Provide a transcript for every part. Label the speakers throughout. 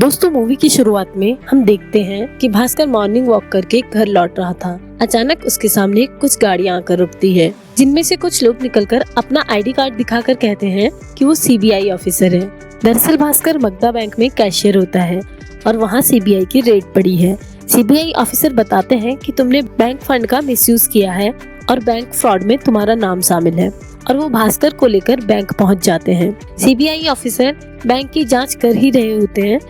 Speaker 1: दोस्तों, मूवी की शुरुआत में हम देखते हैं कि भास्कर मॉर्निंग वॉक करके घर लौट रहा था। अचानक उसके सामने कुछ गाड़ियां आकर रुकती है, जिनमें से कुछ लोग निकलकर अपना आईडी कार्ड दिखाकर कहते हैं कि वो सीबीआई ऑफिसर है। दरअसल भास्कर मगधा बैंक में कैशियर होता है और वहाँ सीबीआई की रेड पड़ी है। सीबीआई ऑफिसर बताते हैं कि तुमने बैंक फंड का मिसयूज किया है और बैंक फ्रॉड में तुम्हारा नाम शामिल है, और वो भास्कर को लेकर बैंक पहुंच जाते हैं। सीबीआई ऑफिसर बैंक की जांच कर ही रहे होते हैं,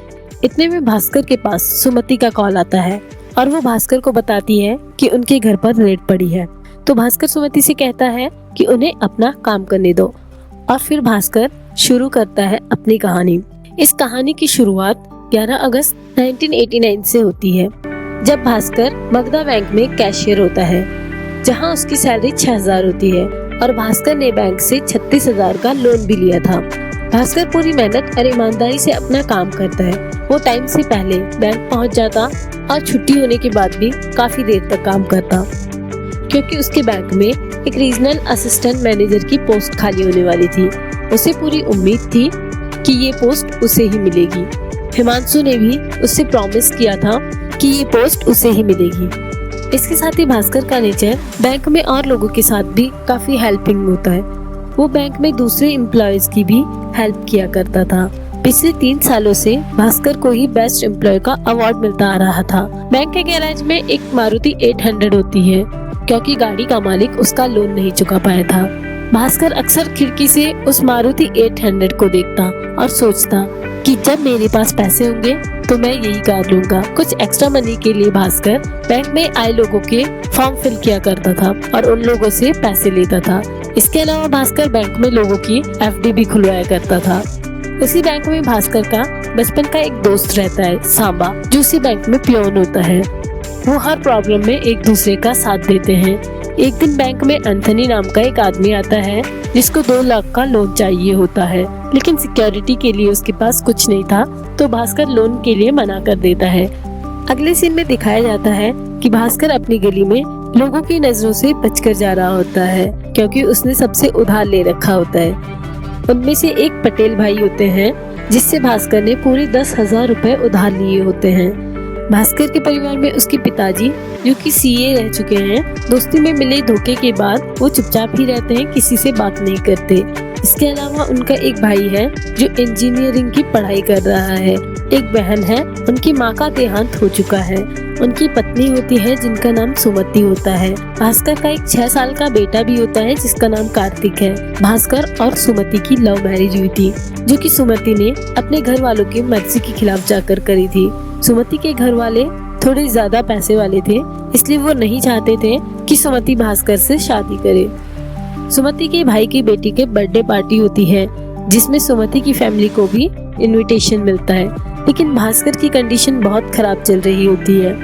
Speaker 1: इतने में भास्कर के पास सुमति का कॉल आता है और वो भास्कर को बताती है कि उनके घर पर रेड पड़ी है। तो भास्कर सुमति से कहता है कि उन्हें अपना काम करने दो, और फिर भास्कर शुरू करता है अपनी कहानी। इस कहानी की शुरुआत 11 अगस्त 1989 से होती है, जब भास्कर मगधा बैंक में कैशियर होता है, जहां उसकी सैलरी 6000 होती है और भास्कर ने बैंक से 36,000 का लोन भी लिया था। भास्कर पूरी मेहनत और ईमानदारी से अपना काम करता है। वो टाइम से पहले बैंक पहुंच जाता और छुट्टी होने के बाद भी काफी देर तक काम करता, क्योंकि उसके बैंक में एक रीजनल असिस्टेंट मैनेजर की पोस्ट खाली होने वाली थी। उसे पूरी उम्मीद थी कि ये पोस्ट उसे ही मिलेगी। हिमांशु ने भी उससे प्रॉमिस किया था कि ये पोस्ट उसे ही मिलेगी। इसके साथ ही भास्कर का नेचर बैंक में और लोगों के साथ भी काफी हेल्पिंग होता है। वो बैंक में दूसरे एम्प्लॉयज की भी हेल्प किया करता था। पिछले 3 सालों से भास्कर को ही बेस्ट एम्प्लॉय का अवार्ड मिलता आ रहा था। बैंक के गैराज में एक मारुति 800 होती है, क्योंकि गाड़ी का मालिक उसका लोन नहीं चुका पाया था। भास्कर अक्सर खिड़की से उस मारुति 800 को देखता और सोचता कि जब मेरे पास पैसे होंगे तो मैं यही कार लूंगा। कुछ एक्स्ट्रा मनी के लिए भास्कर बैंक में आए लोगों के फॉर्म फिल किया करता था और उन लोगों से पैसे लेता था। इसके अलावा भास्कर बैंक में लोगों की एफडी भी खुलवाया करता था। उसी बैंक में भास्कर का बचपन का एक दोस्त रहता है, सांबा, जो उसी बैंक में पियोन होता है। वो हर प्रॉब्लम में एक दूसरे का साथ देते हैं। एक दिन बैंक में एंथनी नाम का एक आदमी आता है, जिसको 2 लाख का लोन चाहिए होता है, लेकिन सिक्योरिटी के लिए उसके पास कुछ नहीं था, तो भास्कर लोन के लिए मना कर देता है। अगले सीन में दिखाया जाता है कि भास्कर अपनी गली में लोगों की नजरों से बचकर जा रहा होता है, क्योंकि उसने सबसे उधार ले रखा होता है। उनमें से एक पटेल भाई होते हैं, जिससे भास्कर ने पूरे 10,000 रुपए उधार लिए होते हैं। भास्कर के परिवार में उसके पिताजी, जो कि सीए रह चुके हैं, दोस्ती में मिले धोखे के बाद वो चुपचाप ही रहते हैं, किसी से बात नहीं करते। इसके अलावा उनका एक भाई है जो इंजीनियरिंग की पढ़ाई कर रहा है। एक बहन है, उनकी माँ का देहांत हो चुका है। उनकी पत्नी होती है जिनका नाम सुमति होता है। भास्कर का एक 6 साल का बेटा भी होता है जिसका नाम कार्तिक है। भास्कर और सुमति की लव मैरिज हुई थी, जो कि सुमति ने अपने घर वालों की मर्जी के खिलाफ जाकर करी थी। सुमति के घर वाले थोड़े ज्यादा पैसे वाले थे, इसलिए वो नहीं चाहते थे कि सुमति भास्कर से शादी करे। सुमति के भाई की बेटी के बर्थडे पार्टी होती है, जिसमें सुमति की फैमिली को भी इनविटेशन मिलता है, लेकिन भास्कर की कंडीशन बहुत खराब चल रही होती है,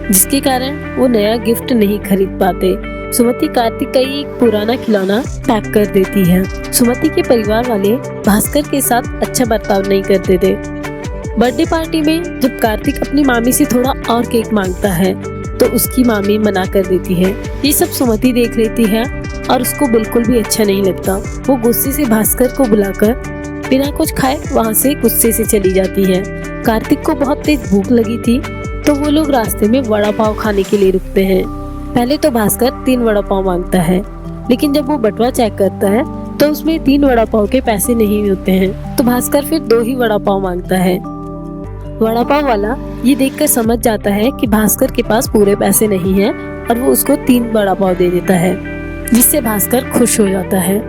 Speaker 1: जिसके कारण वो नया गिफ्ट नहीं खरीद पाते। सुमति कार्तिक का ही एक पुराना खिलौना पैक कर देती है। सुमति के परिवार वाले भास्कर के साथ अच्छा बर्ताव नहीं करते थे। बर्थडे पार्टी में जब कार्तिक अपनी मामी से थोड़ा और केक मांगता है, तो उसकी मामी मना कर देती है। ये सब सुमति देख लेती है और उसको बिल्कुल भी अच्छा नहीं लगता। वो गुस्से से भास्कर को बुलाकर बिना कुछ खाए वहाँ से गुस्से से चली जाती है। कार्तिक को बहुत तेज भूख लगी थी, तो वो लोग रास्ते में वड़ा पाव खाने के लिए रुकते हैं। पहले तो भास्कर 3 वड़ा पाव मांगता है, लेकिन जब वो बटुआ चेक करता है तो उसमें 3 वड़ा पाव के पैसे नहीं होते हैं, तो भास्कर फिर 2 ही वड़ा पाव मांगता है। वड़ा पाव वाला ये देखकर समझ जाता है कि भास्कर के पास पूरे पैसे नहीं हैं, और वो उसको 3 वड़ा पाव दे देता है, जिससे भास्कर खुश हो जाता है।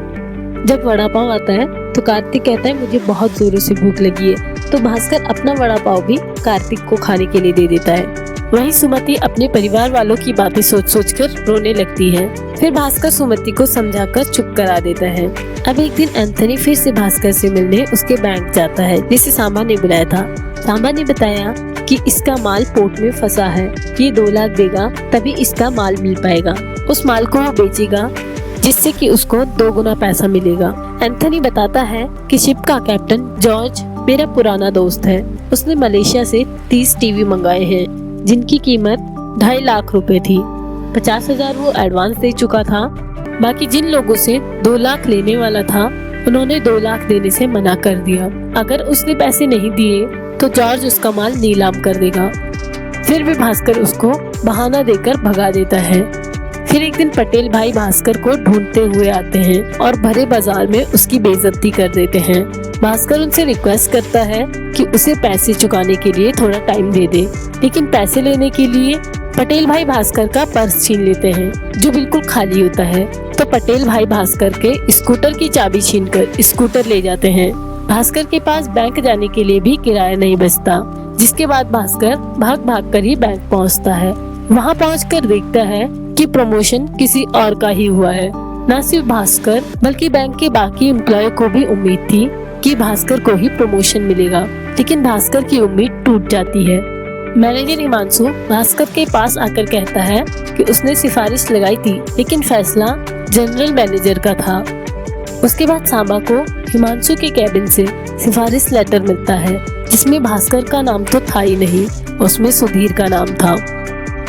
Speaker 1: जब वड़ा पाव आता है तो कार्तिक कहता है मुझे बहुत जोरों से भूख लगी है, तो भास्कर अपना वड़ा पाव भी कार्तिक को खाने के लिए दे देता है। वहीं सुमति अपने परिवार वालों की बातें सोच कर रोने लगती है। फिर भास्कर सुमति को समझाकर चुप करा देता है। अब एक दिन एंथनी फिर से भास्कर से मिलने उसके बैंक जाता है, जिसे सांबा ने बुलाया था। सांबा ने बताया कि इसका माल पोर्ट में फंसा है, ये 2 लाख देगा तभी इसका माल मिल पाएगा। उस माल को वो बेचेगा, जिससे कि उसको 2 गुना पैसा मिलेगा। एंथनी बताता है कि शिप का कैप्टन जॉर्ज मेरा पुराना दोस्त है। उसने मलेशिया से 30 टीवी मंगाए हैं, जिनकी कीमत 2.5 लाख रुपए थी। 50,000 वो एडवांस दे चुका था। बाकी जिन लोगों से 2 लाख लेने वाला था, उन्होंने 2 लाख देने से मना कर दिया। अगर उसने पैसे नहीं दिए तो जॉर्ज उसका माल नीलाम कर देगा। फिर भी भास्कर उसको बहाना देकर भगा देता है। फिर एक दिन पटेल भाई भास्कर को ढूंढते हुए आते हैं और भरे बाजार में उसकी बेइज्जती कर देते हैं। भास्कर उनसे रिक्वेस्ट करता है कि उसे पैसे चुकाने के लिए थोड़ा टाइम दे दे, लेकिन पैसे लेने के लिए पटेल भाई भास्कर का पर्स छीन लेते हैं जो बिल्कुल खाली होता है। तो पटेल भाई भास्कर के स्कूटर की चाबी छीनकर स्कूटर ले जाते हैं। भास्कर के पास बैंक जाने के लिए भी किराया नहीं बचता, जिसके बाद भास्कर भाग भाग कर ही बैंक पहुंचता है। वहां पहुंचकर देखता है कि प्रमोशन किसी और का ही हुआ है। न सिर्फ भास्कर बल्कि बैंक के बाकी एम्प्लॉय को भी उम्मीद थी कि भास्कर को ही प्रमोशन मिलेगा, लेकिन भास्कर की उम्मीद टूट जाती है। मैनेजर हिमांशु भास्कर के पास आकर कहता है कि उसने सिफारिश लगाई थी, लेकिन फैसला जनरल मैनेजर का था। उसके बाद सांबा को हिमांशु के कैबिन से सिफारिश लेटर मिलता है, जिसमें भास्कर का नाम तो था ही नहीं, उसमें सुधीर का नाम था।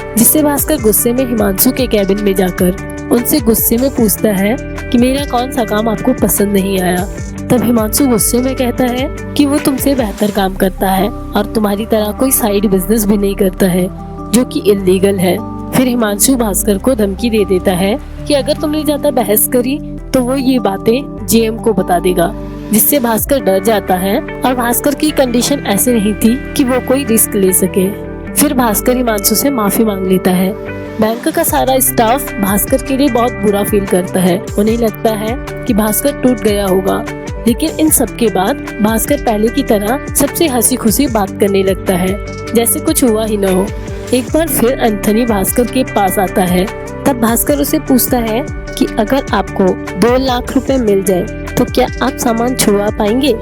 Speaker 1: जिससे भास्कर गुस्से में हिमांशु के कैबिन में जाकर उनसे गुस्से में पूछता है कि मेरा कौन सा काम आपको पसंद नहीं आया। तब हिमांशु गुस्से में कहता है कि वो तुमसे बेहतर काम करता है और तुम्हारी तरह कोई साइड बिजनेस भी नहीं करता है, जो कि इल्लीगल है। फिर हिमांशु भास्कर को धमकी दे देता है कि अगर तुमने ज्यादा बहस करी तो वो ये बातें जेएम को बता देगा, जिससे भास्कर डर जाता है। और भास्कर की कंडीशन ऐसी नहीं थी कि वो कोई रिस्क ले सके। फिर भास्कर हिमांशु से माफी मांग लेता है। बैंक का सारा स्टाफ भास्कर के लिए बहुत बुरा फील करता है। उन्हें लगता है कि भास्कर टूट गया होगा, लेकिन इन सब के बाद भास्कर पहले की तरह सबसे हंसी खुशी बात करने लगता है, जैसे कुछ हुआ ही न हो। एक बार फिर एंथनी भास्कर के पास आता है। तब भास्कर उसे पूछता है कि अगर आपको 2 लाख रुपए मिल जाए तो क्या आप सामान छुड़वा पाएंगे?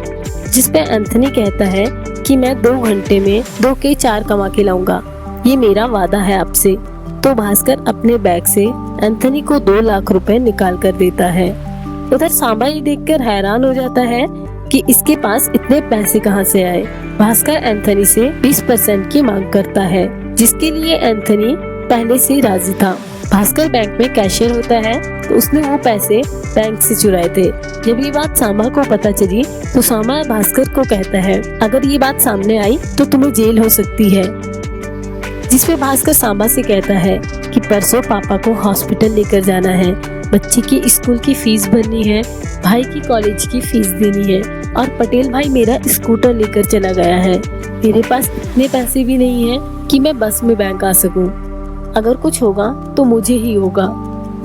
Speaker 1: जिस पे एंथनी कहता है कि मैं 2 घंटे में 2 के 4 कमा के लाऊंगा, ये मेरा वादा है आपसे। तो भास्कर अपने बैग से एंथनी को 2 लाख रुपए निकाल कर देता है। उधर सांबा ये देखकर हैरान हो जाता है कि इसके पास इतने पैसे कहां से आए। भास्कर एंथनी से 20% की मांग करता है, जिसके लिए एंथनी पहले से राजी था। भास्कर बैंक में कैशियर होता है, तो उसने वो पैसे बैंक से चुराए थे। जब ये बात सांबा को पता चली तो सांबा भास्कर को कहता है अगर ये बात सामने आई तो तुम्हें जेल हो सकती है। जिसपे भास्कर सांबा से कहता है कि परसों पापा को हॉस्पिटल लेकर जाना है, बच्ची की स्कूल की फीस भरनी है, भाई की कॉलेज की फीस देनी है और पटेल भाई मेरा स्कूटर लेकर चला गया है। मेरे पास इतने पैसे भी नहीं है कि मैं बस में बैंक आ सकूं। अगर कुछ होगा तो मुझे ही होगा,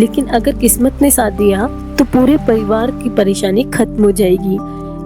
Speaker 1: लेकिन अगर किस्मत ने साथ दिया तो पूरे परिवार की परेशानी खत्म हो जाएगी।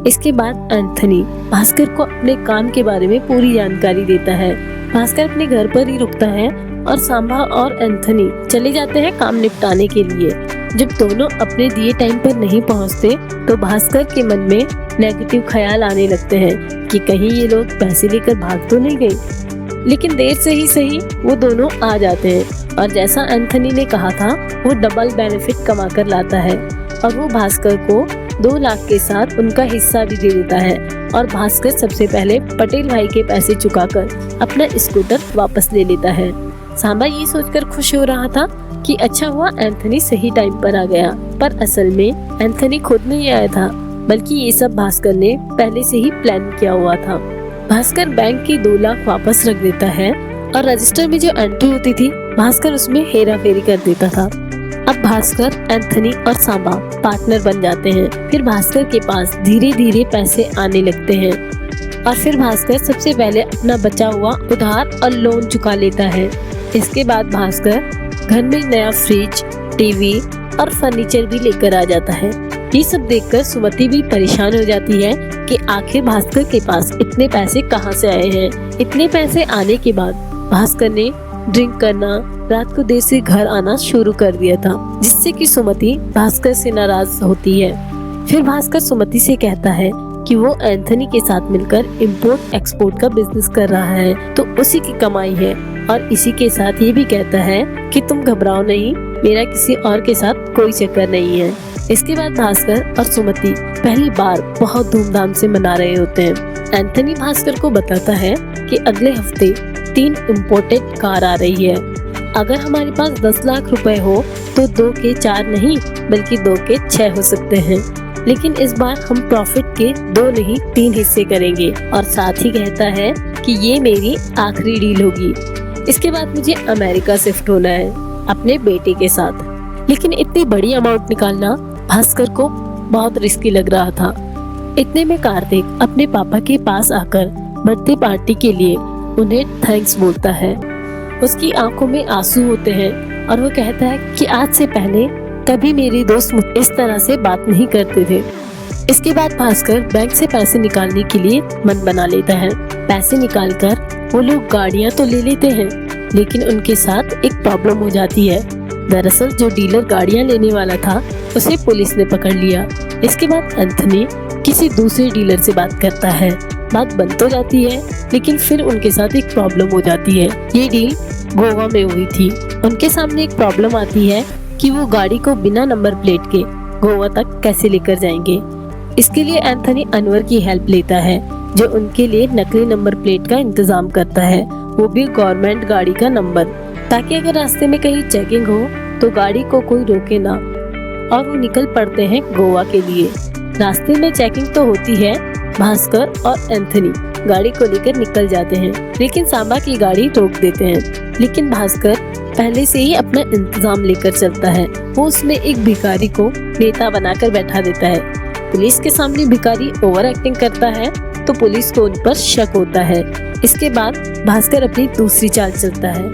Speaker 1: इसके बाद एंथनी भास्कर को अपने काम के बारे में पूरी जानकारी देता है। भास्कर अपने घर पर ही रुकता है और सांबा और एंथनी चले जाते हैं काम निपटाने के लिए। जब दोनों अपने दिए टाइम पर नहीं पहुंचते तो भास्कर के मन में नेगेटिव ख्याल आने लगते हैं कि कहीं ये लोग पैसे लेकर भाग तो नहीं गए। लेकिन देर से ही सही वो दोनों आ जाते हैं और जैसा एंथनी ने कहा था वो डबल बेनिफिट कमा कर लाता है और वो भास्कर को 2 लाख के साथ उनका हिस्सा भी दे देता है। और भास्कर सबसे पहले पटेल भाई के पैसे चुकाकर अपना स्कूटर वापस ले लेता है। सांबा ये सोचकर खुश हो रहा था कि अच्छा हुआ एंथनी सही टाइम पर आ गया, पर असल में एंथनी खुद नहीं आया था, बल्कि ये सब भास्कर ने पहले से ही प्लान किया हुआ था। भास्कर बैंक की 2 लाख वापस रख देता है और रजिस्टर में जो एंट्री होती थी भास्कर उसमें हेरा फेरी कर देता था। अब भास्कर, एंथनी और सांबा पार्टनर बन जाते हैं। फिर भास्कर के पास धीरे धीरे पैसे आने लगते हैं और फिर भास्कर सबसे पहले अपना बचा हुआ उधार और लोन चुका लेता है। इसके बाद भास्कर घर में नया फ्रिज, टीवी और फर्नीचर भी लेकर आ जाता है। ये सब देखकर सुमति भी परेशान हो जाती है कि आखिर भास्कर के पास इतने पैसे कहां से आए हैं। इतने पैसे आने के बाद भास्कर ने ड्रिंक करना, रात को देर से घर आना शुरू कर दिया था, जिससे कि सुमति भास्कर से नाराज होती है। फिर भास्कर सुमति से कहता है कि वो एंथनी के साथ मिलकर इंपोर्ट एक्सपोर्ट का बिजनेस कर रहा है, तो उसी की कमाई है। और इसी के साथ ये भी कहता है कि तुम घबराओ नहीं, मेरा किसी और के साथ कोई चक्कर नहीं है। इसके बाद भास्कर और सुमति पहली बार बहुत धूमधाम से मना रहे होते हैं। एंथनी भास्कर को बताता है कि अगले हफ्ते 3 इम्पोर्टेड कार आ रही है। अगर हमारे पास 10 लाख रुपए हो तो 2 के 4 नहीं बल्कि 2 के 6 हो सकते हैं। लेकिन इस बार हम प्रॉफिट के 2 नहीं 3 हिस्से करेंगे और साथ ही कहता है कि ये मेरी आखिरी डील होगी। इसके बाद मुझे अमेरिका शिफ्ट होना है अपने बेटे के साथ। लेकिन इतनी बड़ी अमाउंट निकालना भास्कर को बहुत रिस्की लग रहा था। इतने में कार्तिक अपने पापा के पास आकर बर्थडे पार्टी के लिए उन्हें थैंक्स बोलता है। उसकी आंखों में आंसू होते हैं और वो कहता है कि आज से पहले कभी मेरे दोस्त इस तरह से बात नहीं करते थे। इसके बाद भास्कर बैंक से पैसे निकालने के लिए मन बना लेता है। पैसे निकालकर वो लोग गाड़ियाँ तो ले लेते हैं, लेकिन उनके साथ एक प्रॉब्लम हो जाती है। दरअसल जो डीलर गाड़ियाँ लेने वाला था उसे पुलिस ने पकड़ लिया। इसके बाद एंथनी किसी दूसरे डीलर से बात करता है। बात बन तो जाती है, लेकिन फिर उनके साथ एक प्रॉब्लम हो जाती है। ये डील गोवा में हुई थी। उनके सामने एक प्रॉब्लम आती है कि वो गाड़ी को बिना नंबर प्लेट के गोवा तक कैसे लेकर जाएंगे। इसके लिए एंथनी अनवर की हेल्प लेता है, जो उनके लिए नकली नंबर प्लेट का इंतजाम करता है, वो भी गवर्नमेंट गाड़ी का नंबर, ताकि अगर रास्ते में कहीं चेकिंग हो तो गाड़ी को कोई रोके ना। और वो निकल पड़ते हैं गोवा के लिए। रास्ते में चेकिंग तो होती है। भास्कर और एंथनी गाड़ी को लेकर निकल जाते हैं, लेकिन सांबा की गाड़ी रोक देते हैं। लेकिन भास्कर पहले से ही अपना इंतजाम लेकर चलता है। वो उसमें एक भिखारी को नेता बनाकर बैठा देता है। पुलिस के सामने भिखारी ओवर एक्टिंग करता है तो पुलिस को उन पर शक होता है। इसके बाद भास्कर अपनी दूसरी चाल चलता है।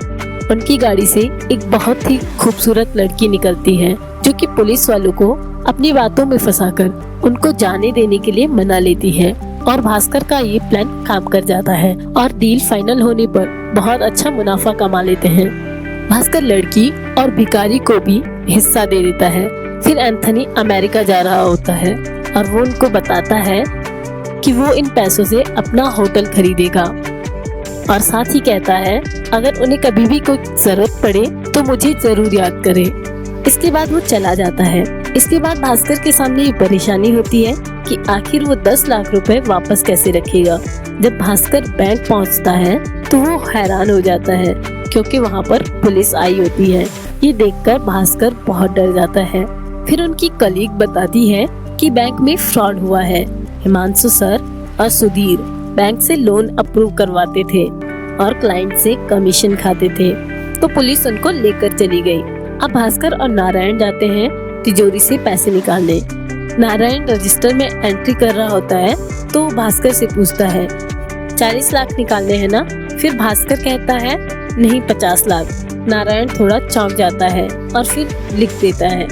Speaker 1: उनकी गाड़ी से एक बहुत ही खूबसूरत लड़की निकलती है, जो कि पुलिस वालों को अपनी बातों में फंसाकर उनको जाने देने के लिए मना लेती है। और भास्कर का ये प्लान काम कर जाता है और डील फाइनल होने पर बहुत अच्छा मुनाफा कमा लेते हैं। भास्कर लड़की और भिखारी को भी हिस्सा दे देता है। फिर एंथनी अमेरिका जा रहा होता है और वो उनको बताता है कि वो इन पैसों से अपना होटल खरीदेगा और साथ ही कहता है अगर उन्हें कभी भी कोई जरूरत पड़े तो मुझे जरूर याद करे। इसके बाद वो चला जाता है। इसके बाद भास्कर के सामने ये परेशानी होती है कि आखिर वो 10 लाख रुपए वापस कैसे रखेगा। जब भास्कर बैंक पहुंचता है तो वो हैरान हो जाता है, क्योंकि वहाँ पर पुलिस आई होती है। ये देखकर भास्कर बहुत डर जाता है। फिर उनकी कलीग बताती है कि बैंक में फ्रॉड हुआ है। हिमांशु सर और सुधीर बैंक से लोन अप्रूव करवाते थे और क्लाइंट से कमीशन खाते थे, तो पुलिस उनको लेकर चली गई। अब भास्कर और नारायण जाते हैं तिजोरी से पैसे निकालने। नारायण रजिस्टर में एंट्री कर रहा होता है तो भास्कर से पूछता है 40 लाख निकालने हैं ना। फिर भास्कर कहता है नहीं 50 लाख। नारायण थोड़ा चौंक जाता है और फिर लिख देता है।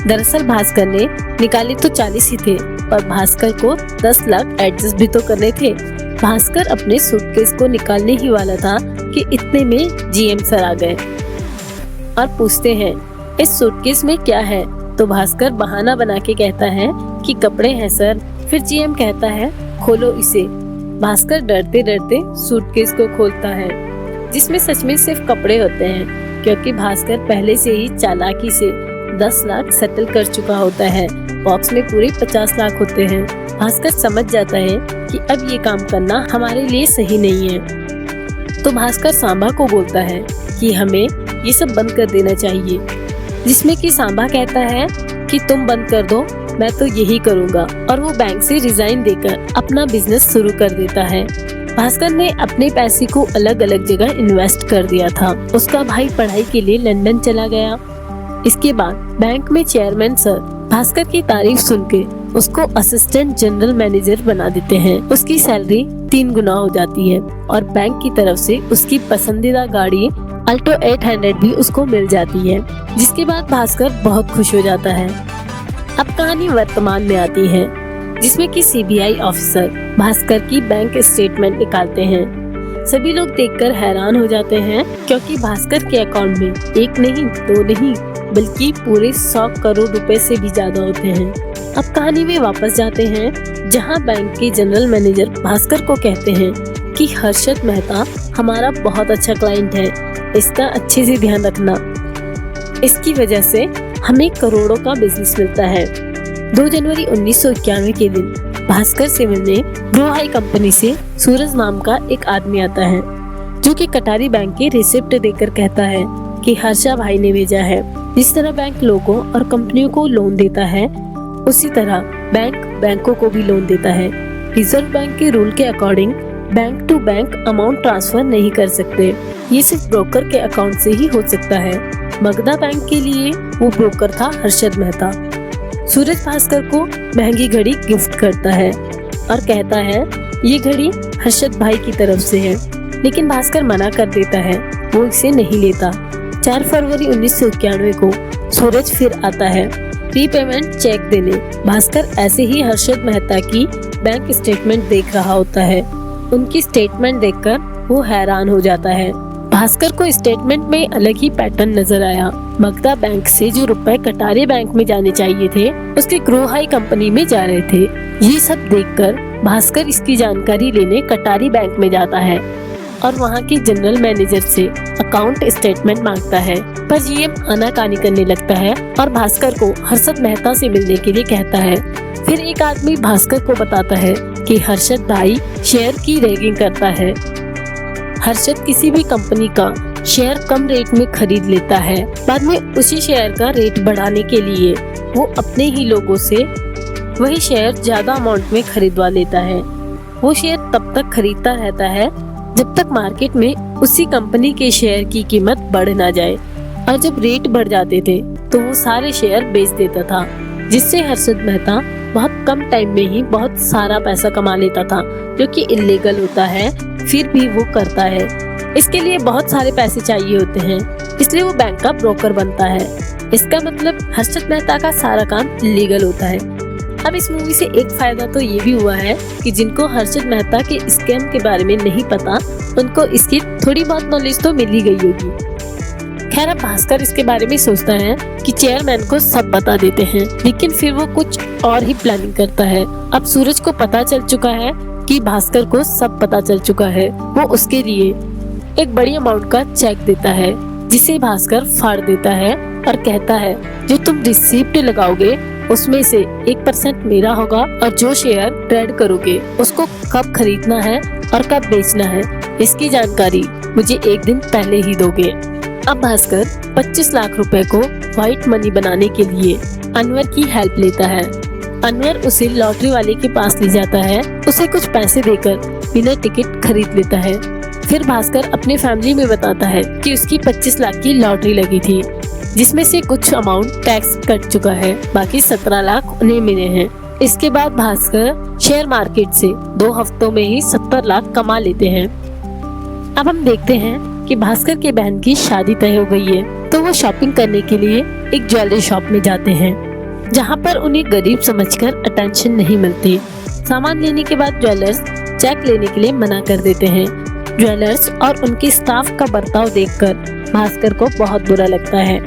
Speaker 1: दरअसल भास्कर ने निकाले तो 40 ही थे, पर भास्कर को 10 लाख एडजस्ट भी तो करने थे। भास्कर अपने सूटकेस को निकालने ही वाला था कि इतने में जीएम सर आ गए और पूछते हैं इस सूटकेस में क्या है। तो भास्कर बहाना बना के कहता है कि कपड़े हैं सर। फिर जीएम कहता है खोलो इसे। भास्कर डरते डरते सूटकेस को खोलता है, जिसमें सच में सिर्फ कपड़े होते हैं, क्योंकि भास्कर पहले से ही चालाकी से 10 लाख सेटल कर चुका होता है। बॉक्स में पूरे 50 लाख होते हैं। भास्कर समझ जाता है कि अब ये काम करना हमारे लिए सही नहीं है। तो भास्कर सांबा को बोलता है कि हमें ये सब बंद कर देना चाहिए, जिसमें कि सांबा कहता है कि तुम बंद कर दो, मैं तो यही करूँगा। और वो बैंक से रिजाइन देकर अपना बिजनेस शुरू कर देता है। भास्कर ने अपने पैसे को अलग अलग जगह इन्वेस्ट कर दिया था। उसका भाई पढ़ाई के लिए लंदन चला गया। इसके बाद बैंक में चेयरमैन सर भास्कर की तारीफ सुन के उसको असिस्टेंट जनरल मैनेजर बना देते हैं। उसकी सैलरी 3 गुना हो जाती है और बैंक की तरफ से उसकी पसंदीदा गाड़ी अल्टो 800 भी उसको मिल जाती है, जिसके बाद भास्कर बहुत खुश हो जाता है। अब कहानी वर्तमान में आती है, जिसमें कि सीबीआई ऑफिसर भास्कर की बैंक स्टेटमेंट निकालते हैं। सभी लोग देखकर हैरान हो जाते हैं, क्योंकि भास्कर के अकाउंट में 1 नहीं 2 नहीं बल्कि पूरे 100 करोड़ रुपए से भी ज्यादा होते हैं। अब कहानी में वापस जाते हैं, जहां बैंक के जनरल मैनेजर भास्कर को कहते हैं कि हर्षद मेहता हमारा बहुत अच्छा क्लाइंट है, इसका अच्छे से ध्यान रखना। इसकी वजह से हमें करोड़ों का बिजनेस मिलता है। 2 जनवरी 1991 के दिन भास्कर से मिलने ग्रो हाई कंपनी से सूरज नाम का एक आदमी आता है, जो कि कटारी बैंक के रिसिप्ट देकर कहता है कि हर्षा भाई ने भेजा है। जिस तरह बैंक लोगों और कंपनियों को लोन देता है, उसी तरह बैंक बैंकों को भी लोन देता है। रिजर्व बैंक के रूल के according bank to bank amount transfer नहीं कर सकते, ये सिर्फ ब्रोकर के अकाउंट से ही हो सकता है। मगधा बैंक के लिए वो ब्रोकर था हर्षद मेहता। सूरज भास्कर को महंगी घड़ी गिफ्ट करता है और कहता है ये घड़ी हर्षद भाई की तरफ से है, लेकिन भास्कर मना कर देता है, वो इसे नहीं लेता। 4 फरवरी 1991 को सूरज फिर आता है रीपेमेंट चेक देने। भास्कर ऐसे ही हर्षद मेहता की बैंक स्टेटमेंट देख रहा होता है। उनकी स्टेटमेंट देखकर वो हैरान हो जाता है। भास्कर को स्टेटमेंट में अलग ही पैटर्न नजर आया। मगधा बैंक से जो रुपए कटारी बैंक में जाने चाहिए थे, उसके क्रोहाई कंपनी में जा रहे थे। ये सब देखकर भास्कर इसकी जानकारी लेने कटारी बैंक में जाता है और वहाँ के जनरल मैनेजर से अकाउंट स्टेटमेंट मांगता है, पर जीएम आनाकानी करने लगता है और भास्कर को हर्षद मेहता से मिलने के लिए कहता है। फिर एक आदमी भास्कर को बताता है कि हर्षद भाई शेयर की रैगिंग करता है। हर्षद किसी भी कंपनी का शेयर कम रेट में खरीद लेता है, बाद में उसी शेयर का रेट बढ़ाने के लिए वो अपने ही लोगों से वही शेयर ज्यादा अमाउंट में खरीदवा लेता है। वो शेयर तब तक खरीदता रहता है जब तक मार्केट में उसी कंपनी के शेयर की कीमत बढ़ ना जाए, और जब रेट बढ़ जाते थे तो वो सारे शेयर बेच देता था, जिससे हर्षद मेहता बहुत कम टाइम में ही बहुत सारा पैसा कमा लेता था, जो कि इल्लीगल होता है, फिर भी वो करता है। इसके लिए बहुत सारे पैसे चाहिए होते हैं, इसलिए वो बैंक का ब्रोकर बनता है। इसका मतलब हर्षद मेहता का सारा काम इल्लीगल होता है। अब इस मूवी से एक फायदा तो ये भी हुआ है कि जिनको हर्षद मेहता के स्कैम के बारे में नहीं पता, उनको इसकी थोड़ी बहुत नॉलेज तो मिल ही गई होगी। खैर, अब भास्कर इसके बारे में सोचता है कि चेयरमैन को सब बता देते हैं, लेकिन फिर वो कुछ और ही प्लानिंग करता है। अब सूरज को पता चल चुका है कि भास्कर को सब पता चल चुका है। वो उसके लिए एक बड़ी अमाउंट का चेक देता है, जिसे भास्कर फाड़ देता है और कहता है जो तुम रिसिप्ट लगाओगे उसमें से 1% मेरा होगा, और जो शेयर ट्रेड करोगे उसको कब खरीदना है और कब बेचना है, इसकी जानकारी मुझे एक दिन पहले ही दोगे। अब भास्कर 25 लाख रुपए को व्हाइट मनी बनाने के लिए अनवर की हेल्प लेता है। अनवर उसे लॉटरी वाले के पास ले जाता है, उसे कुछ पैसे देकर बिना टिकट खरीद लेता है। फिर भास्कर अपने फैमिली में बताता है कि उसकी 25 लाख की लॉटरी लगी थी, जिसमें से कुछ अमाउंट टैक्स कट चुका है, बाकी 17 लाख उन्हें मिले हैं। इसके बाद भास्कर शेयर मार्केट से 2 हफ्तों में ही 70 लाख कमा लेते हैं। अब हम देखते हैं कि भास्कर के बहन की शादी तय हो गई है, तो वो शॉपिंग करने के लिए एक ज्वेलरी शॉप में जाते हैं, जहाँ पर उन्हें गरीब समझकर अटेंशन नहीं मिलती। सामान लेने के बाद ज्वेलर्स चेक लेने के लिए मना कर देते हैं। ज्वेलर्स और उनके स्टाफ का बर्ताव देखकर भास्कर को बहुत बुरा लगता है।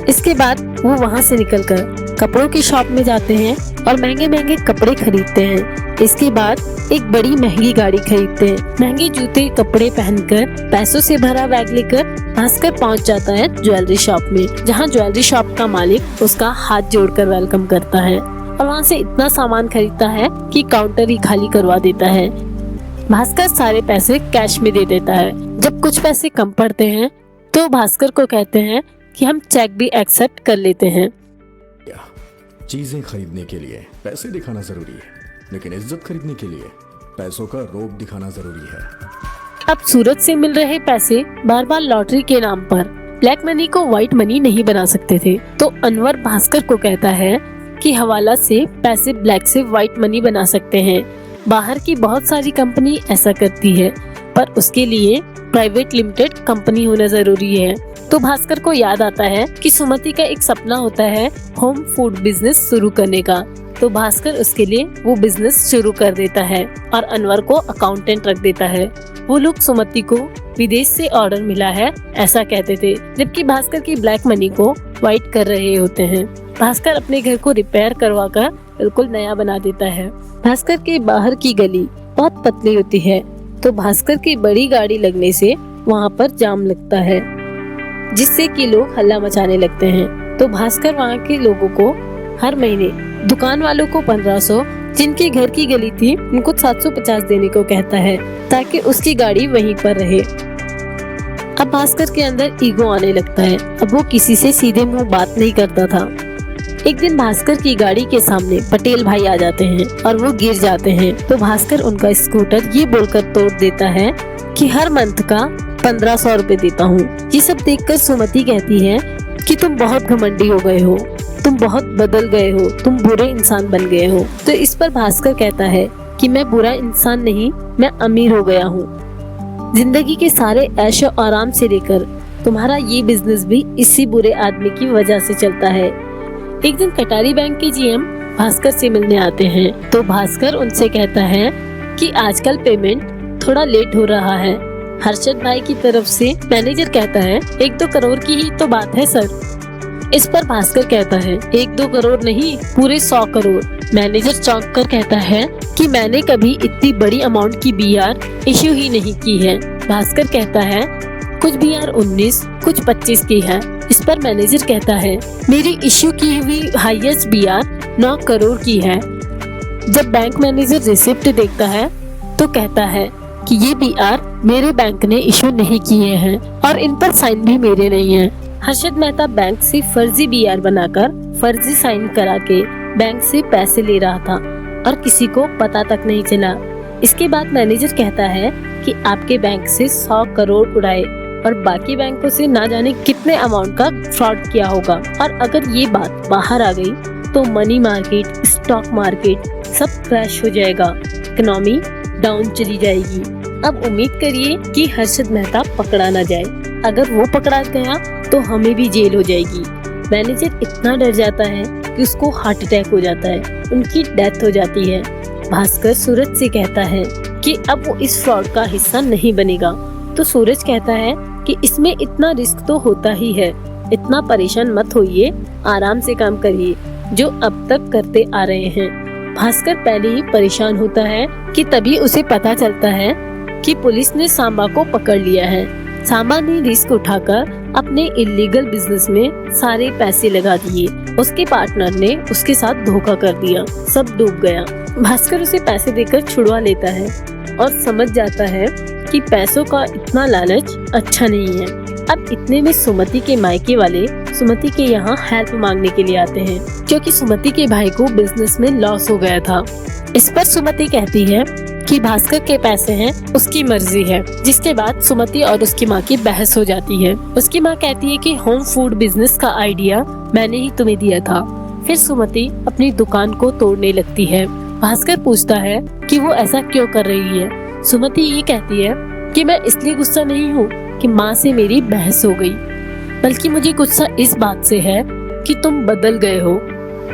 Speaker 1: इसके बाद वो वहाँ से निकलकर कपड़ों की शॉप में जाते हैं और महंगे महंगे कपड़े खरीदते हैं। इसके बाद एक बड़ी महंगी गाड़ी खरीदते हैं। महंगे जूते कपड़े पहनकर पैसों से भरा बैग लेकर भास्कर पहुँच जाता है ज्वेलरी शॉप में, जहाँ ज्वेलरी शॉप का मालिक उसका हाथ जोड़कर वेलकम करता है और वहाँ से इतना सामान खरीदता है कि काउंटर ही खाली करवा देता है। भास्कर सारे पैसे कैश में दे देता है। जब कुछ पैसे कम पड़ते हैं तो भास्कर को कहते हैं कि हम चेक भी एक्सेप्ट कर लेते हैं।
Speaker 2: चीजें खरीदने के लिए पैसे दिखाना जरूरी है, लेकिन इज्जत खरीदने के लिए पैसों का रोब दिखाना जरूरी है।
Speaker 1: अब सूरज से मिल रहे पैसे बार बार लॉटरी के नाम पर ब्लैक मनी को व्हाइट मनी नहीं बना सकते थे, तो अनवर भास्कर को कहता है कि हवाला से पैसे ब्लैक से व्हाइट मनी बना सकते हैं। बाहर की बहुत सारी कंपनी ऐसा करती है, पर उसके लिए प्राइवेट लिमिटेड कंपनी होना जरूरी है। तो भास्कर को याद आता है कि सुमति का एक सपना होता है होम फूड बिजनेस शुरू करने का, तो भास्कर उसके लिए वो बिजनेस शुरू कर देता है और अनवर को अकाउंटेंट रख देता है। वो लोग सुमति को विदेश से ऑर्डर मिला है ऐसा कहते थे, जबकि भास्कर की ब्लैक मनी को व्हाइट कर रहे होते हैं। भास्कर अपने घर को रिपेयर करवाकर बिल्कुल नया बना देता है। भास्कर के बाहर की गली बहुत पतली होती है, तो भास्कर की बड़ी गाड़ी लगने से वहाँ पर जाम लगता है, जिससे कि लोग हल्ला मचाने लगते हैं। तो भास्कर वहाँ के लोगों को हर महीने दुकान वालों को 1500, जिनके घर की गली थी उनको 750 देने को कहता है, ताकि उसकी गाड़ी वहीं पर रहे। अब भास्कर के अंदर ईगो आने लगता है। अब वो किसी से सीधे मुंह बात नहीं करता था। एक दिन भास्कर की गाड़ी के सामने पटेल भाई आ जाते हैं और वो गिर जाते हैं। तो भास्कर उनका स्कूटर ये बोलकर तोड़ देता है कि हर मंथ का 1500 रुपए देता हूँ। ये सब देखकर सुमति कहती है कि तुम बहुत घमंडी हो गए हो, तुम बहुत बदल गए हो, तुम बुरे इंसान बन गए हो। तो इस पर भास्कर कहता है कि मैं बुरा इंसान नहीं, मैं अमीर हो गया हूँ। जिंदगी के सारे ऐशो आराम से लेकर तुम्हारा ये बिजनेस भी इसी बुरे आदमी की वजह से चलता है। एक दिन कटारी बैंक के जीएम भास्कर से मिलने आते हैं। तो भास्कर उनसे कहता है कि आजकल पेमेंट थोड़ा लेट हो रहा है। हर्षद भाई की तरफ से मैनेजर कहता है 1-2 करोड़ की ही तो बात है सर। इस पर भास्कर कहता है 1-2 करोड़ नहीं, पूरे 100 करोड़। मैनेजर चौंक कर कहता है कि मैंने कभी इतनी बड़ी अमाउंट की बीआर इश्यू ही नहीं की है। भास्कर कहता है कुछ बीआर 19, कुछ 25 की है। इस पर मैनेजर कहता है मेरी इश्यू की हुई हाईएस्ट बीआर 9 करोड़ की है। जब बैंक मैनेजर रिसिप्ट देखता है तो कहता है कि ये बीआर मेरे बैंक ने इश्यू नहीं किए हैं और इन पर साइन भी मेरे नहीं है। हर्षद मेहता बैंक से फर्जी बीआर बनाकर फर्जी साइन करा के बैंक से पैसे ले रहा था और किसी को पता तक नहीं चला। इसके बाद मैनेजर कहता है कि आपके बैंक से 100 करोड़ उड़ाए और बाकी बैंकों से ना जाने कितने अमाउंट का फ्रॉड किया होगा। और अगर ये बात बाहर आ गई तो मनी मार्केट, स्टॉक मार्केट सब क्रैश हो जाएगा, इकोनॉमी डाउन चली जाएगी। अब उम्मीद करिए कि हर्षद मेहता पकड़ा न जाए। अगर वो पकड़ा गया तो हमें भी जेल हो जाएगी। मैनेजर इतना डर जाता है कि उसको हार्ट अटैक हो जाता है, उनकी डेथ हो जाती है। भास्कर सूरज से कहता है कि अब वो इस फ्रॉड का हिस्सा नहीं बनेगा। तो सूरज कहता है कि इसमें इतना रिस्क तो होता ही है, इतना परेशान मत होइए, आराम से काम करिए जो अब तक करते आ रहे हैं। भास्कर पहले ही परेशान होता है कि तभी उसे पता चलता है कि पुलिस ने सांबा को पकड़ लिया है। सांबा ने रिस्क उठाकर अपने इलीगल बिजनेस में सारे पैसे लगा दिए। उसके पार्टनर ने उसके साथ धोखा कर दिया, सब डूब गया। भास्कर उसे पैसे देकर छुड़वा लेता है और समझ जाता है कि पैसों का इतना लालच अच्छा नहीं है। अब इतने में सुमति के मायके वाले सुमति के यहाँ हेल्प मांगने के लिए आते हैं क्योंकि सुमति के भाई को बिजनेस में लॉस हो गया था। इस पर सुमति कहती है कि भास्कर के पैसे हैं, उसकी मर्जी है। जिसके बाद सुमति और उसकी माँ की बहस हो जाती है। उसकी माँ कहती है कि होम फूड बिजनेस का आइडिया मैंने ही तुम्हें दिया था। फिर सुमति अपनी दुकान को तोड़ने लगती है। भास्कर पूछता है कि वो ऐसा क्यों कर रही है। सुमति ये कहती है कि मैं इसलिए गुस्सा नहीं हूँ कि माँ से मेरी बहस हो गई, बल्कि मुझे गुस्सा इस बात से है कि तुम बदल गए हो।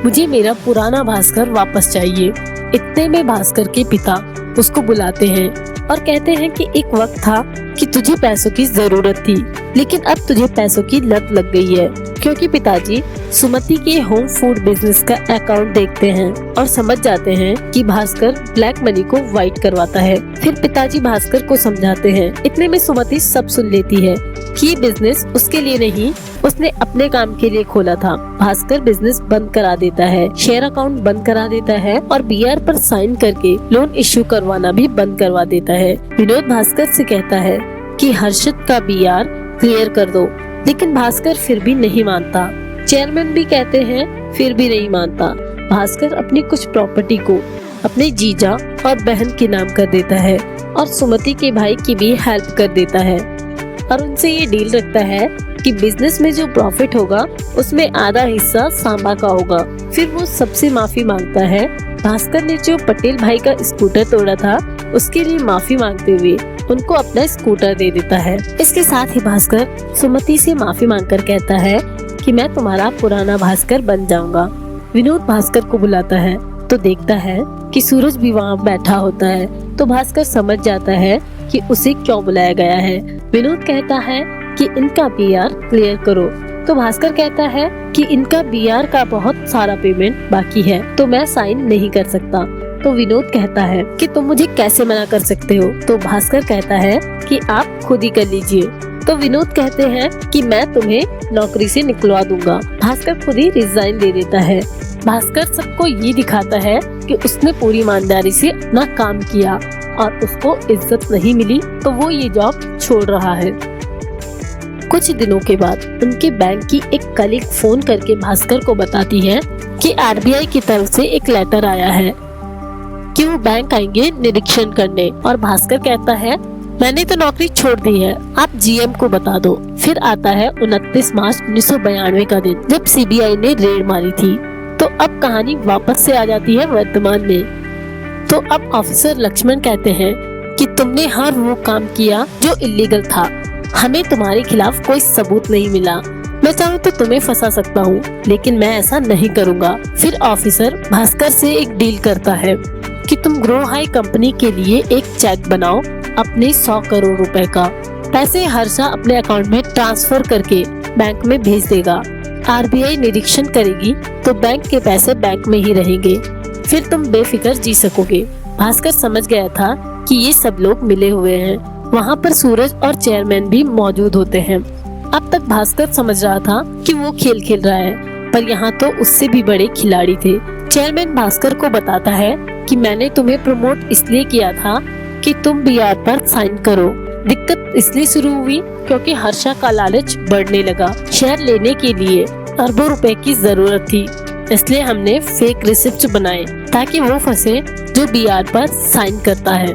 Speaker 1: मुझे मेरा पुराना भास्कर वापस चाहिए। इतने में भास्कर के पिता उसको बुलाते हैं और कहते हैं कि एक वक्त था कि तुझे पैसों की जरूरत थी, लेकिन अब तुझे पैसों की लत लग गई है। क्योंकि पिताजी सुमति के होम फूड बिजनेस का अकाउंट देखते हैं और समझ जाते हैं कि भास्कर ब्लैक मनी को व्हाइट करवाता है। फिर पिताजी भास्कर को समझाते हैं। इतने में सुमति सब सुन लेती है कि ये बिजनेस उसके लिए नहीं, उसने अपने काम के लिए खोला था। भास्कर बिजनेस बंद करा देता है, शेयर अकाउंट बंद करा देता है और बीआर पर साइन करके लोन इश्यू करवाना भी बंद करवा देता है। विनोद भास्कर से कहता है कि हर्षद का बीआर क्लियर कर दो, लेकिन भास्कर फिर भी नहीं मानता। चेयरमैन भी कहते हैं, फिर भी नहीं मानता। भास्कर अपनी कुछ प्रॉपर्टी को अपने जीजा और बहन के नाम कर देता है और सुमति के भाई की भी हेल्प कर देता है और उनसे ये डील रखता है कि बिजनेस में जो प्रॉफिट होगा उसमें आधा हिस्सा सांबा का होगा। फिर वो सबसे माफी मांगता है। भास्कर ने जो पटेल भाई का स्कूटर तोड़ा था उसके लिए माफी मांगते हुए उनको अपना स्कूटर दे देता है। इसके साथ ही भास्कर सुमति से माफी मांगकर कहता है कि मैं तुम्हारा पुराना भास्कर बन जाऊंगा। विनोद भास्कर को बुलाता है तो देखता है कि सूरज भी वहाँ बैठा होता है। तो भास्कर समझ जाता है कि उसे क्यों बुलाया गया है। विनोद कहता है कि इनका बीआर क्लियर करो। तो भास्कर कहता है कि इनका बीआर का बहुत सारा पेमेंट बाकी है, तो मैं साइन नहीं कर सकता। तो विनोद कहता है कि तुम मुझे कैसे मना कर सकते हो। तो भास्कर कहता है कि आप खुद ही कर लीजिए। तो विनोद कहते हैं कि मैं तुम्हें नौकरी से निकलवा दूंगा। भास्कर खुद ही रिजाइन दे देता है। भास्कर सबको ये दिखाता है कि उसने पूरी ईमानदारी से अपना काम किया और उसको इज्जत नहीं मिली तो वो ये जॉब छोड़ रहा है। कुछ दिनों के बाद उनके बैंक की एक कलीग फोन करके भास्कर को बताती है कि आरबीआई की तरफ से एक लेटर आया है कि वो बैंक आएंगे निरीक्षण करने। और भास्कर कहता है मैंने तो नौकरी छोड़ दी है, आप जीएम को बता दो। फिर आता है 29 मार्च 1992 का दिन, जब सीबीआई ने रेड मारी थी। तो अब कहानी वापस से आ जाती है वर्तमान में। तो अब ऑफिसर लक्ष्मण कहते हैं कि तुमने हर वो काम किया जो इलीगल था, हमें तुम्हारे खिलाफ कोई सबूत नहीं मिला। मैं चाहूँ तो तुम्हें फंसा सकता हूँ, लेकिन मैं ऐसा नहीं करूँगा। फिर ऑफिसर भास्कर से एक डील करता है कि तुम ग्रो हाई कंपनी के लिए एक चेक बनाओ अपने 100 करोड़ रुपए का। पैसे हर्षा अपने अकाउंट में ट्रांसफर करके बैंक में भेज देगा। आरबीआई निरीक्षण करेगी तो बैंक के पैसे बैंक में ही रहेंगे, फिर तुम बेफिक्र जी सकोगे। भास्कर समझ गया था कि ये सब लोग मिले हुए हैं। वहाँ पर सूरज और चेयरमैन भी मौजूद होते हैं। अब तक भास्कर समझ रहा था कि वो खेल खेल रहा है, पर यहाँ तो उससे भी बड़े खिलाड़ी थे। चेयरमैन भास्कर को बताता है कि मैंने तुम्हें प्रमोट इसलिए किया था कि तुम बीआर पर साइन करो। दिक्कत इसलिए शुरू हुई क्योंकि हर्षा का लालच बढ़ने लगा। शेयर लेने के लिए अरबों रुपए की जरूरत थी, इसलिए हमने फेक रिसिप्ट बनाए ताकि वो फंसे जो बीआर पर साइन करता है।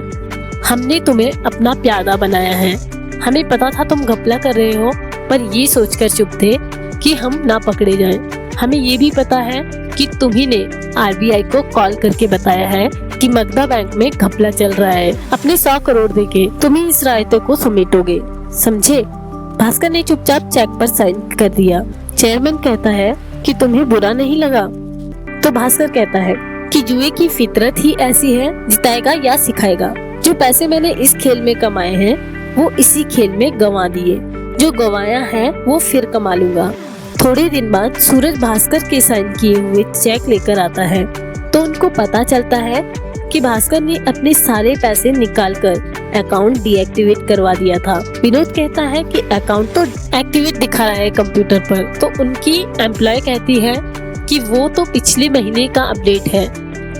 Speaker 1: हमने तुम्हें अपना प्यादा बनाया है। हमें पता था तुम घपला कर रहे हो, पर ये सोचकर चुप थे कि हम ना पकड़े जाएं। हमें ये भी पता है कि तुम्ही ने आरबीआई को कॉल करके बताया है कि मगधा बैंक में घपला चल रहा है। अपने 100 करोड़ देके तुम ही इस रायते को समेटोगे, समझे? भास्कर ने चुपचाप चेक पर साइन कर दिया। चेयरमैन कहता है कि तुम्हें बुरा नहीं लगा? तो भास्कर कहता है कि जुए की फितरत ही ऐसी है, जिताएगा या सिखाएगा। जो पैसे मैंने इस खेल में कमाए हैं वो इसी खेल में गंवा दिए, जो गंवाया है वो फिर कमा लूंगा। थोड़े दिन बाद सूरज भास्कर के साइन किए हुए चेक लेकर आता है, तो उनको पता चलता है कि भास्कर ने अपने सारे पैसे निकालकर अकाउंट डीएक्टिवेट करवा दिया था। विनोद कहता है कि अकाउंट तो एक्टिवेट दिखा रहा है कंप्यूटर पर, तो उनकी एम्प्लॉय कहती है कि वो तो पिछले महीने का अपडेट है,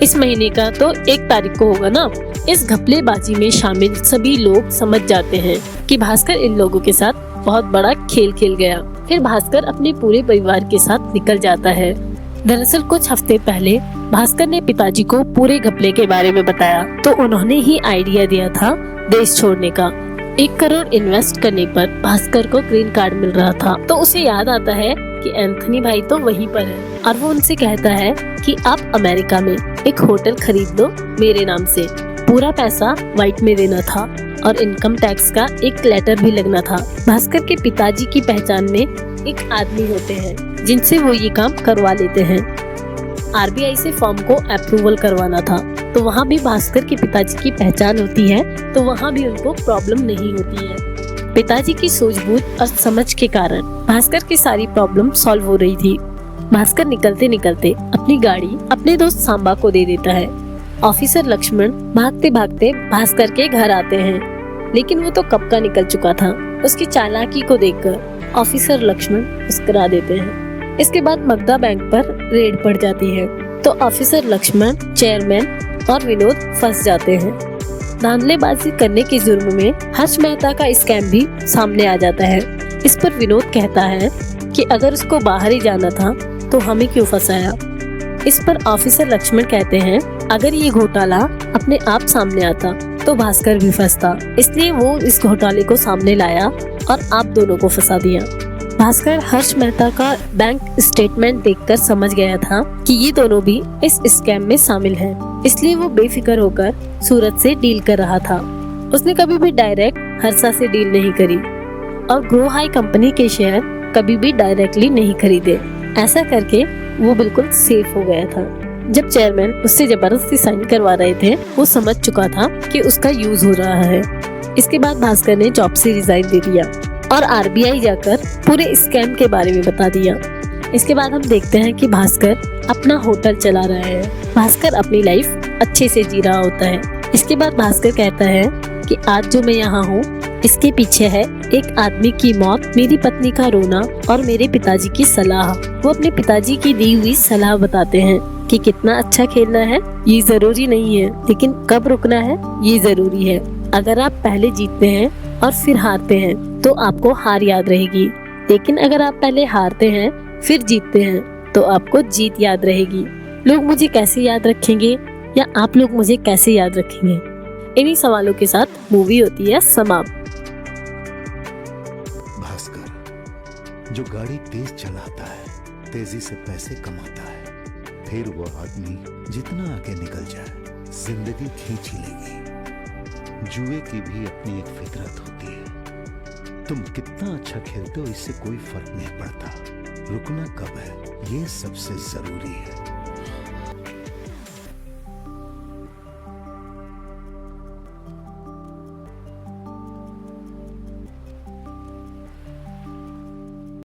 Speaker 1: इस महीने का तो 1 तारीख को होगा ना। इस घपलेबाजी में शामिल सभी लोग समझ जाते हैं कि भास्कर इन लोगों के साथ बहुत बड़ा खेल खेल गया। फिर भास्कर अपने पूरे परिवार के साथ निकल जाता है। दरअसल कुछ हफ्ते पहले भास्कर ने पिताजी को पूरे घपले के बारे में बताया, तो उन्होंने ही आइडिया दिया था देश छोड़ने का। 1 करोड़ इन्वेस्ट करने पर भास्कर को ग्रीन कार्ड मिल रहा था, तो उसे याद आता है कि एंथनी भाई तो वहीं पर है, और वो उनसे कहता है कि आप अमेरिका में एक होटल खरीद लो मेरे नाम से। पूरा पैसा व्हाइट में देना था और इनकम टैक्स का एक लेटर भी लगना था। भास्कर के पिताजी की पहचान में एक आदमी होते हैं जिनसे वो ये काम करवा लेते हैं। आरबीआई से फॉर्म को अप्रूवल करवाना था, तो वहाँ भी भास्कर के पिताजी की पहचान होती है, तो वहाँ भी उनको प्रॉब्लम नहीं होती है। पिताजी की सूझबूझ और समझ के कारण भास्कर की सारी प्रॉब्लम सॉल्व हो रही थी। भास्कर निकलते निकलते अपनी गाड़ी अपने दोस्त सांबा को दे देता है। ऑफिसर लक्ष्मण भागते भागते भास्कर के घर आते हैं, लेकिन वो तो कब का निकल चुका था। उसकी चालाकी को देखकर ऑफिसर लक्ष्मण मुस्कुरा देते हैं। इसके बाद मगधा बैंक पर रेड पड़ जाती है, तो ऑफिसर लक्ष्मण, चेयरमैन और विनोद फंस जाते हैं। धांधलेबाजी करने के जुर्म में हर्ष मेहता का स्कैम भी सामने आ जाता है। इस पर विनोद कहता है कि अगर उसको बाहर ही जाना था तो हमें क्यों फंसाया। इस पर ऑफिसर लक्ष्मण कहते हैं अगर ये घोटाला अपने आप सामने आता तो भास्कर भी फंसता, इसलिए वो इस घोटाले को सामने लाया और आप दोनों को फंसा दिया। भास्कर हर्ष मेहता का बैंक स्टेटमेंट देखकर समझ गया था कि ये दोनों भी इस स्कैम में शामिल हैं, इसलिए वो बेफिक्र होकर सूरज से डील कर रहा था। उसने कभी भी डायरेक्ट हर्षा से डील नहीं करी और ग्रो हाई कंपनी के शेयर कभी भी डायरेक्टली नहीं खरीदे। ऐसा करके वो बिल्कुल सेफ हो गया था। जब चेयरमैन उससे जबरदस्ती साइन करवा रहे थे, वो समझ चुका था कि उसका यूज हो रहा है। इसके बाद भास्कर ने जॉब से रिजाइन दे दिया और आरबीआई जाकर पूरे स्कैम के बारे में बता दिया। इसके बाद हम देखते हैं कि भास्कर अपना होटल चला रहा है। भास्कर अपनी लाइफ अच्छे से जी रहा होता है। इसके बाद भास्कर कहता है कि आज जो मैं यहाँ हूँ इसके पीछे है एक आदमी की मौत, मेरी पत्नी का रोना और मेरे पिताजी की सलाह। वो अपने पिताजी की दी हुई सलाह बताते हैं कि कितना अच्छा खेलना है ये जरूरी नहीं है, लेकिन कब रुकना है ये जरूरी है। अगर आप पहले जीतते हैं और फिर हारते हैं तो आपको हार याद रहेगी, लेकिन अगर आप पहले हारते हैं फिर जीतते हैं तो आपको जीत याद रहेगी। लोग मुझे कैसे याद रखेंगे या आप लोग मुझे कैसे याद रखेंगे? इन्हीं सवालों के साथ मूवी होती है समाप्त।
Speaker 3: भास्कर जो गाड़ी तेज चलाता है, तेजी से पैसे कमाता है, फिर वो आदमी जितना आगे निकल जाए जिंदगी खींच ही लेगी। जुए की भी अपनी एक फितरत होती है। तुम कितना अच्छा खेलते हो इससे कोई फर्क नहीं पड़ता, रुकना कब है ये सबसे जरूरी है।